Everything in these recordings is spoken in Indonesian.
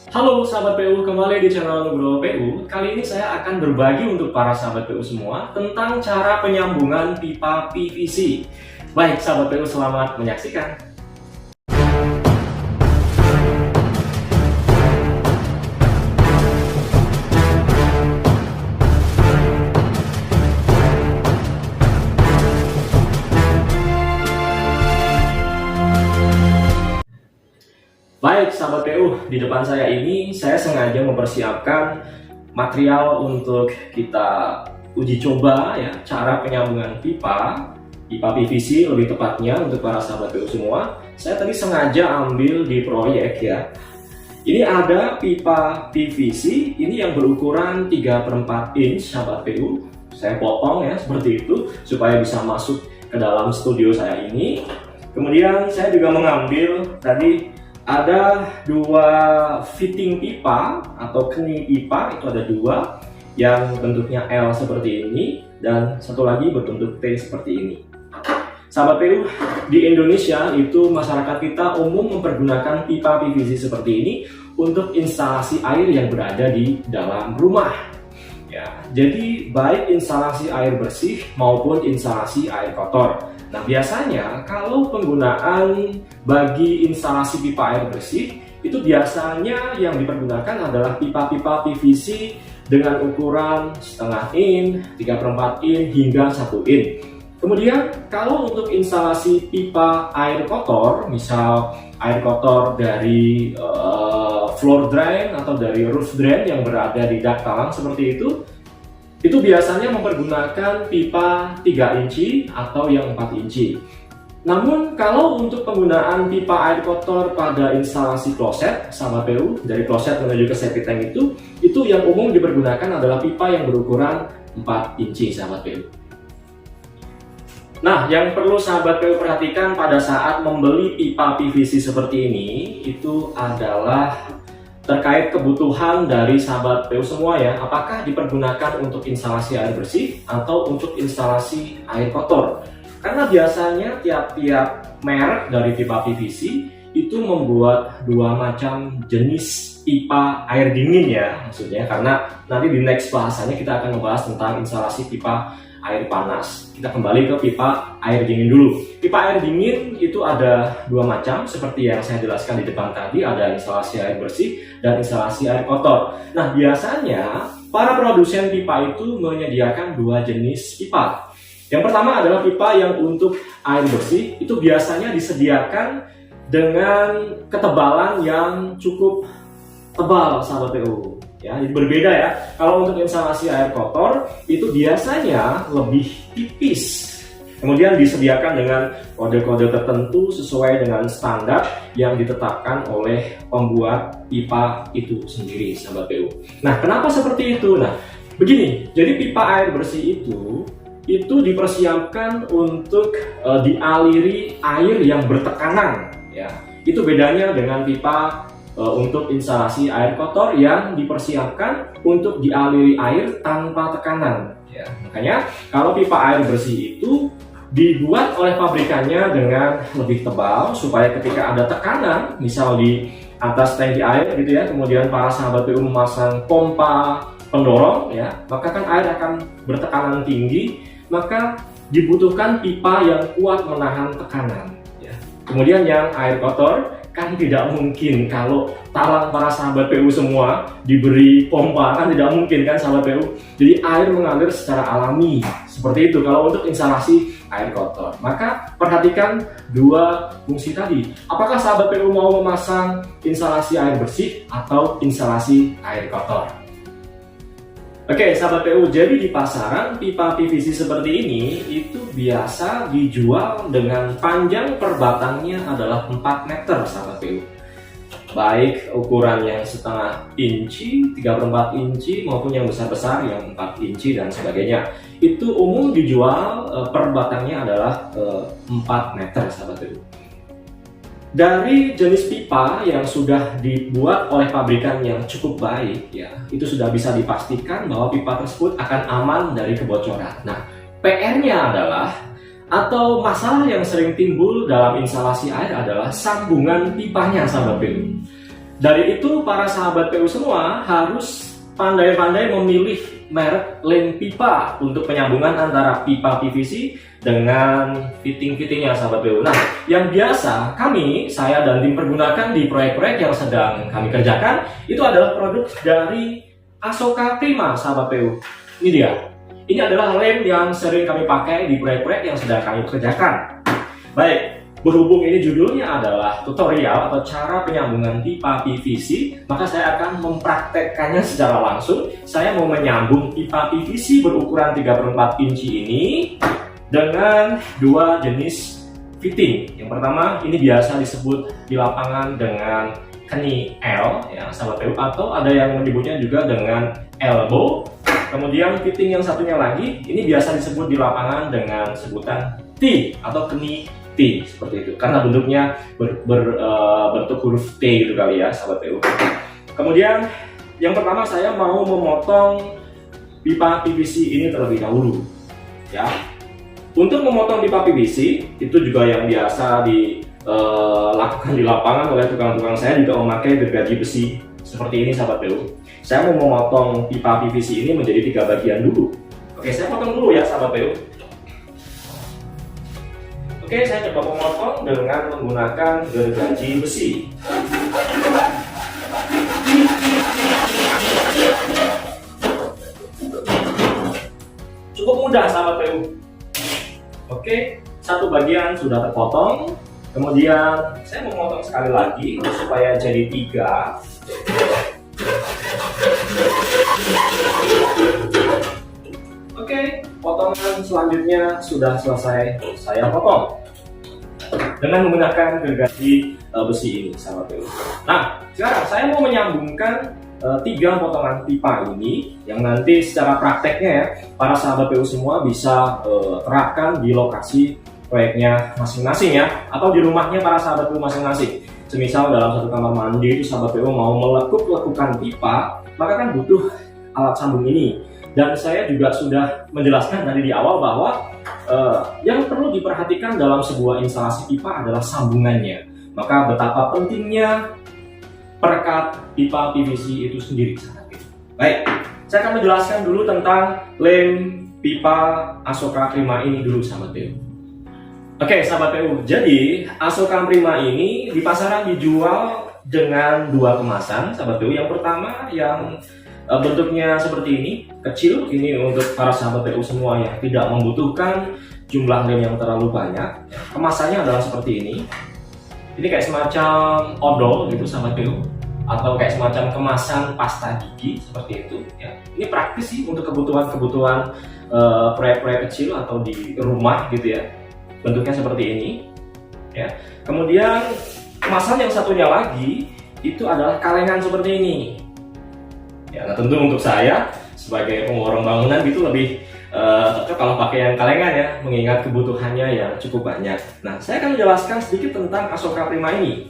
Halo sahabat PU, kembali di channel Nugroho PU. Kali ini saya akan berbagi untuk para sahabat PU semua tentang cara penyambungan pipa PVC. Baik sahabat PU, selamat menyaksikan. Baik sahabat PU, di depan saya ini saya sengaja mempersiapkan material untuk kita uji coba ya, cara penyambungan pipa PVC lebih tepatnya untuk para sahabat PU semua. Saya tadi sengaja ambil di proyek ya. Ini ada pipa PVC, ini yang berukuran 3/4 inch sahabat PU. Saya potong ya seperti itu supaya bisa masuk ke dalam studio saya ini. Kemudian saya juga mengambil tadi ada dua fitting pipa atau kening pipa, itu ada dua yang bentuknya L seperti ini dan satu lagi berbentuk T seperti ini. Sahabat PU, di Indonesia itu masyarakat kita umum mempergunakan pipa PVC seperti ini untuk instalasi air yang berada di dalam rumah. Ya, jadi baik instalasi air bersih maupun instalasi air kotor. Nah, biasanya kalau penggunaan bagi instalasi pipa air bersih itu biasanya yang dipergunakan adalah pipa-pipa PVC dengan ukuran setengah in, 3/4 in hingga 1 in. Kemudian kalau untuk instalasi pipa air kotor, misal air kotor dari floor drain atau dari roof drain yang berada di dak talang seperti itu biasanya mempergunakan pipa 3 inci atau yang 4 inci. Namun kalau untuk penggunaan pipa air kotor pada instalasi kloset sama PU, dari kloset menuju ke septic tank itu yang umum dipergunakan adalah pipa yang berukuran 4 inci sahabat PU. Nah, yang perlu sahabat PU perhatikan pada saat membeli pipa PVC seperti ini itu adalah terkait kebutuhan dari sahabat PU semua ya, apakah dipergunakan untuk instalasi air bersih atau untuk instalasi air kotor. Karena biasanya tiap-tiap merek dari pipa PVC itu membuat dua macam jenis pipa air dingin ya, maksudnya karena nanti di next bahasanya kita akan membahas tentang instalasi pipa air panas. Kita kembali ke pipa air dingin dulu. Pipa air dingin itu ada dua macam seperti yang saya jelaskan di depan tadi, ada instalasi air bersih dan instalasi air kotor. Nah, biasanya para produsen pipa itu menyediakan dua jenis pipa. Yang pertama adalah pipa yang untuk air bersih, itu biasanya disediakan dengan ketebalan yang cukup tebal sahabat PU. Ya, berbeda ya. Kalau untuk instalasi air kotor itu biasanya lebih tipis. Kemudian disediakan dengan kode-kode tertentu sesuai dengan standar yang ditetapkan oleh pembuat pipa itu sendiri, sahabat PU. Nah, kenapa seperti itu? Nah, begini. Jadi pipa air bersih itu dipersiapkan untuk dialiri air yang bertekanan. Ya, itu bedanya dengan pipa untuk instalasi air kotor yang dipersiapkan untuk dialiri air tanpa tekanan. Ya, makanya kalau pipa air bersih itu dibuat oleh pabrikannya dengan lebih tebal supaya ketika ada tekanan, misal di atas tangki air gitu ya, kemudian para sahabat PU memasang pompa pendorong ya, maka kan air akan bertekanan tinggi, maka dibutuhkan pipa yang kuat menahan tekanan. Ya. Kemudian yang air kotor kan tidak mungkin kalau talang para sahabat PU semua diberi pompa, kan tidak mungkin kan sahabat PU. Jadi air mengalir secara alami seperti itu kalau untuk instalasi air kotor. Maka perhatikan dua fungsi tadi. Apakah sahabat PU mau memasang instalasi air bersih atau instalasi air kotor? Oke, sahabat PU, jadi di pasaran pipa PVC seperti ini itu biasa dijual dengan panjang per batangnya adalah 4 meter, sahabat PU. Baik ukuran yang setengah inci, 3/4 inci maupun yang besar-besar yang 4 inci dan sebagainya. Itu umum dijual per batangnya adalah 4 meter, sahabat PU. Dari jenis pipa yang sudah dibuat oleh pabrikan yang cukup baik ya, itu sudah bisa dipastikan bahwa pipa tersebut akan aman dari kebocoran. Nah, PR-nya adalah atau masalah yang sering timbul dalam instalasi air adalah sambungan pipanya sahabat PU. Dari itu para sahabat PU semua harus pandai-pandai memilih merek lem pipa untuk penyambungan antara pipa PVC dengan fitting-fittingnya sahabat PU. Nah, yang biasa saya dan tim pergunakan di proyek-proyek yang sedang kami kerjakan itu adalah produk dari Asoka Prima sahabat PU. Ini dia. Ini adalah lem yang sering kami pakai di proyek-proyek yang sedang kami kerjakan. Baik. Berhubung ini judulnya adalah tutorial atau cara penyambungan pipa PVC, maka saya akan mempraktekkannya secara langsung. Saya mau menyambung pipa PVC berukuran 3/4 inci ini dengan dua jenis fitting. Yang pertama, ini biasa disebut di lapangan dengan keni L, ya sahabat PU, atau ada yang menyebutnya juga dengan elbow. Kemudian fitting yang satunya lagi, ini biasa disebut di lapangan dengan sebutan T atau keni T, seperti itu, karena bentuknya bentuk huruf T gitu kali ya sahabat PU. Kemudian yang pertama saya mau memotong pipa PVC ini terlebih dahulu ya. Untuk memotong pipa PVC itu juga yang biasa dilakukan di lapangan oleh tukang-tukang. Saya juga memakai gergaji besi seperti ini sahabat PU. Saya mau memotong pipa PVC ini menjadi 3 bagian dulu. Oke, saya potong dulu ya sahabat PU. Oke, saya coba memotong dengan menggunakan gergaji besi. Cukup mudah sahabat PU. Oke, satu bagian sudah terpotong. Kemudian saya memotong sekali lagi supaya jadi 3. Oke, potongan selanjutnya sudah selesai saya potong dengan menggunakan gergaji besi ini sahabat PU. Nah, sekarang saya mau menyambungkan 3 potongan pipa ini yang nanti secara prakteknya ya para sahabat PU semua bisa terapkan di lokasi proyeknya masing-masing ya, atau di rumahnya para sahabat PU masing-masing. Semisal dalam satu kamar mandi itu sahabat PU mau melekuk-lekukan pipa, maka kan butuh alat sambung ini. Dan saya juga sudah menjelaskan tadi di awal bahwa yang perlu diperhatikan dalam sebuah instalasi pipa adalah sambungannya. Maka betapa pentingnya perekat pipa PVC itu sendiri. Baik, saya akan menjelaskan dulu tentang lem pipa Asoka Prima ini dulu sahabat PU. Oke sahabat PU, jadi Asoka Prima ini di pasaran dijual dengan 2 kemasan sahabat PU. Yang pertama yang bentuknya seperti ini, kecil, ini untuk para sahabat PU semua yang tidak membutuhkan jumlah lem yang terlalu banyak. Kemasannya adalah seperti ini. Ini kayak semacam odol gitu sahabat PU, atau kayak semacam kemasan pasta gigi seperti itu ya. Ini praktis sih untuk kebutuhan-kebutuhan proyek-proyek kecil atau di rumah gitu ya. Bentuknya seperti ini ya. Kemudian kemasan yang satunya lagi itu adalah kalengan seperti ini. Ya, nah tentu untuk saya sebagai pemborong bangunan gitu lebih cocok kalau pakai yang kalengan ya, mengingat kebutuhannya yang cukup banyak. Nah, saya akan menjelaskan sedikit tentang Asoka Prima ini.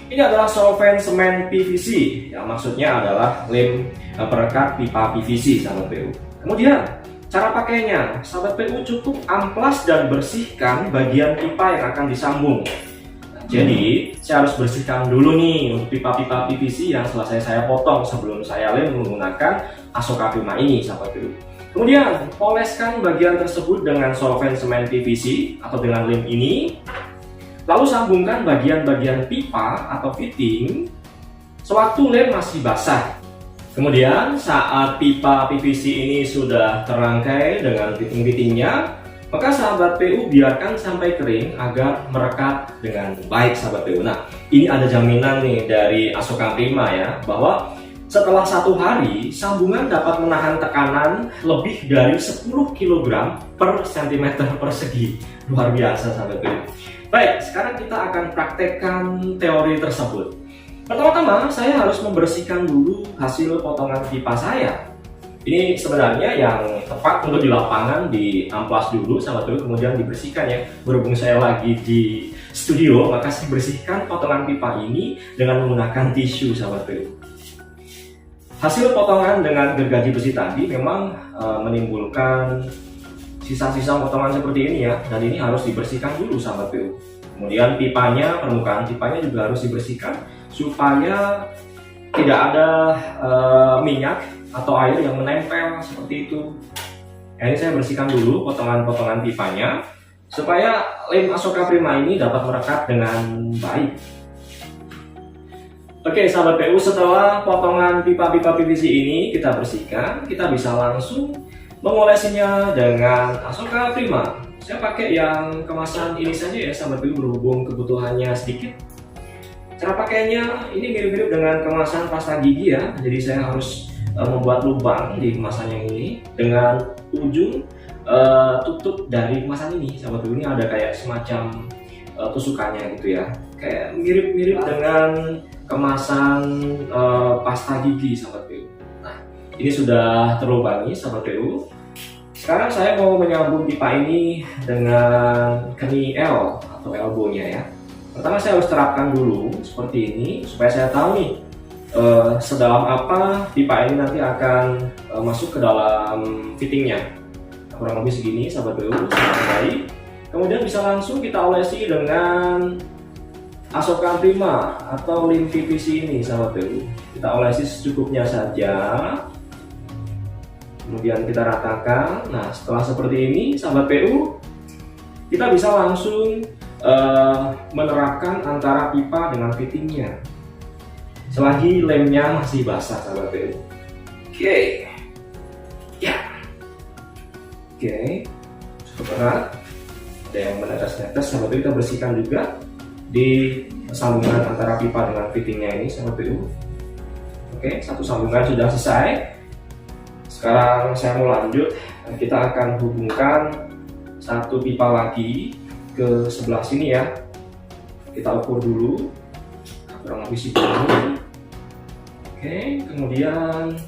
Ini adalah solvent semen PVC, yang maksudnya adalah lem perekat pipa PVC sahabat PU. Kemudian cara pakainya, sahabat PU cukup amplas dan bersihkan bagian pipa yang akan disambung. Jadi, saya harus bersihkan dulu nih untuk pipa-pipa PVC yang selesai saya potong sebelum saya lem menggunakan Asoka Prima ini, sahabat PU. Kemudian, poleskan bagian tersebut dengan solvent semen PVC atau dengan lem ini. Lalu sambungkan bagian-bagian pipa atau fitting sewaktu lem masih basah. Kemudian, saat pipa PVC ini sudah terangkai dengan fitting-fittingnya, maka sahabat PU biarkan sampai kering agar merekat dengan baik sahabat PU. Nah, ini ada jaminan nih dari Asoka Prima ya, bahwa setelah 1 hari sambungan dapat menahan tekanan lebih dari 10 kg per cm persegi. Luar biasa sahabat PU. Baik, sekarang kita akan praktekkan teori tersebut. Pertama-tama saya harus membersihkan dulu hasil potongan pipa saya. Ini sebenarnya yang tepat untuk di lapangan, di amplas dulu sahabat PU, kemudian dibersihkan ya. Berhubung saya lagi di studio, maka saya bersihkan potongan pipa ini dengan menggunakan tisu sahabat PU. Hasil potongan dengan gergaji besi tadi memang menimbulkan sisa-sisa potongan seperti ini ya, dan ini harus dibersihkan dulu sahabat PU. Kemudian pipanya, permukaan pipanya juga harus dibersihkan supaya tidak ada minyak atau air yang menempel seperti itu. Nah, ini saya bersihkan dulu potongan-potongan pipanya supaya lem Asoka Prima ini dapat merekat dengan baik. Oke sahabat PU, setelah potongan pipa-pipa PVC ini kita bersihkan, kita bisa langsung mengolesinya dengan Asoka Prima. Saya pakai yang kemasan ini saja ya sahabat PU, berhubung kebutuhannya sedikit. Cara pakainya ini mirip-mirip dengan kemasan pasta gigi ya, jadi saya harus membuat lubang di kemasan yang ini dengan ujung tutup dari kemasan ini. Sahabat PU, ini ada kayak semacam tusukannya gitu ya, kayak mirip-mirip dengan kemasan pasta gigi sahabat PU. Nah, ini sudah terlubangi sahabat PU. Sekarang saya mau menyambung pipa ini dengan keni L atau elbow-nya ya. Pertama saya harus terapkan dulu seperti ini supaya saya tahu nih sedalam apa pipa ini nanti akan masuk ke dalam fittingnya. Kurang lebih segini sahabat PU, baik. Kemudian bisa langsung kita olesi dengan Asoka Prima atau lem PVC ini sahabat PU. Kita olesi secukupnya saja, kemudian kita ratakan. Nah setelah seperti ini sahabat PU, kita bisa langsung menerapkan antara pipa dengan fittingnya selagi lemnya masih basah sahabat PU. Oke, ya, oke, cukup erat. Ada yang menetes-netes sahabat PU, kita bersihkan juga di sambungan antara pipa dengan fittingnya ini sahabat PU. Oke, satu sambungan sudah selesai. Sekarang saya mau lanjut, kita akan hubungkan satu pipa lagi ke sebelah sini ya. Kita ukur dulu kurang lebih segini. Oke, kemudian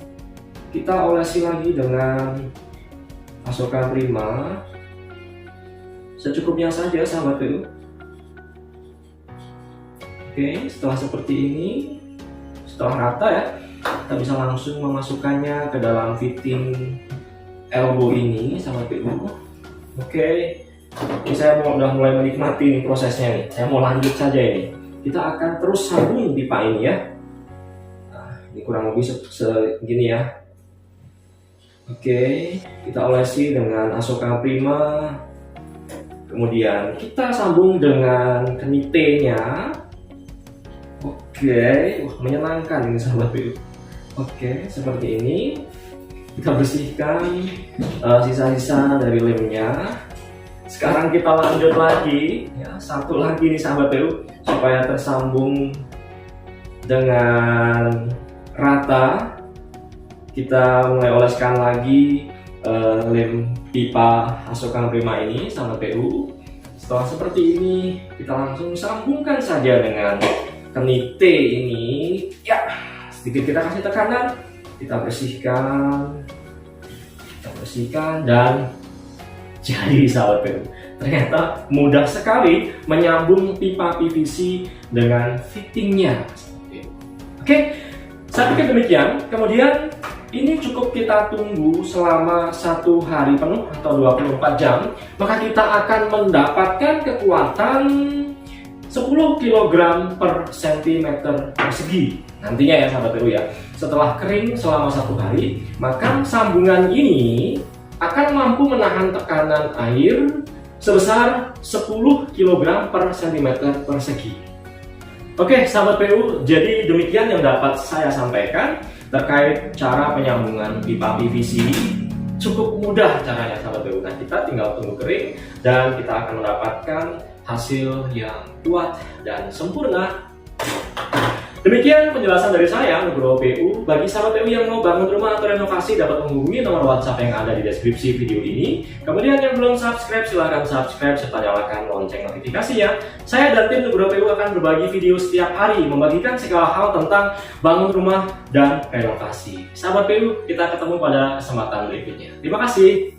kita olesi lagi dengan Asoka Prima secukupnya saja sahabat PU. Oke, setelah seperti ini, setelah rata ya, kita bisa langsung memasukkannya ke dalam fitting elbow ini sahabat PU. Oke, ini saya udah mulai menikmati nih prosesnya nih. Saya mau lanjut saja ini. Kita akan terus sambung pipa ini ya. Nah, ini kurang lebih segini ya. Oke, kita olesi dengan Asoka Prima. Kemudian kita sambung dengan keni T-nya. Oke, wah menyenangkan ini sahabat PU. Oke, seperti ini. Kita bersihkan sisa-sisa dari lemnya. Sekarang kita lanjut lagi, ya, satu lagi nih sahabat PU supaya tersambung dengan rata. Kita mulai oleskan lagi lem pipa Asoka Prima ini sahabat PU. Setelah seperti ini, kita langsung sambungkan saja dengan keni T ini. Ya, sedikit kita kasih tekanan, kita bersihkan dan jadi sahabat PU. Ternyata mudah sekali menyambung pipa PVC dengan fittingnya. Oke, saya pikir demikian. Kemudian ini cukup kita tunggu selama 1 hari penuh atau 24 jam, maka kita akan mendapatkan kekuatan 10 kg per cm persegi nantinya ya sahabat PU ya. Setelah kering selama 1 hari, maka sambungan ini akan mampu menahan tekanan air sebesar 10 kg per cm persegi. Oke sahabat PU, jadi demikian yang dapat saya sampaikan terkait cara penyambungan pipa PVC. Cukup mudah caranya sahabat PU. Nah, kita tinggal tunggu kering dan kita akan mendapatkan hasil yang kuat dan sempurna. Demikian penjelasan dari saya, Nugroho PU. Bagi sahabat PU yang mau bangun rumah atau renovasi dapat menghubungi nomor WhatsApp yang ada di deskripsi video ini. Kemudian yang belum subscribe silahkan subscribe serta nyalakan lonceng notifikasinya. Saya dan tim Nugroho PU akan berbagi video setiap hari membagikan segala hal tentang bangun rumah dan renovasi. Sahabat PU, kita ketemu pada kesempatan berikutnya. Terima kasih.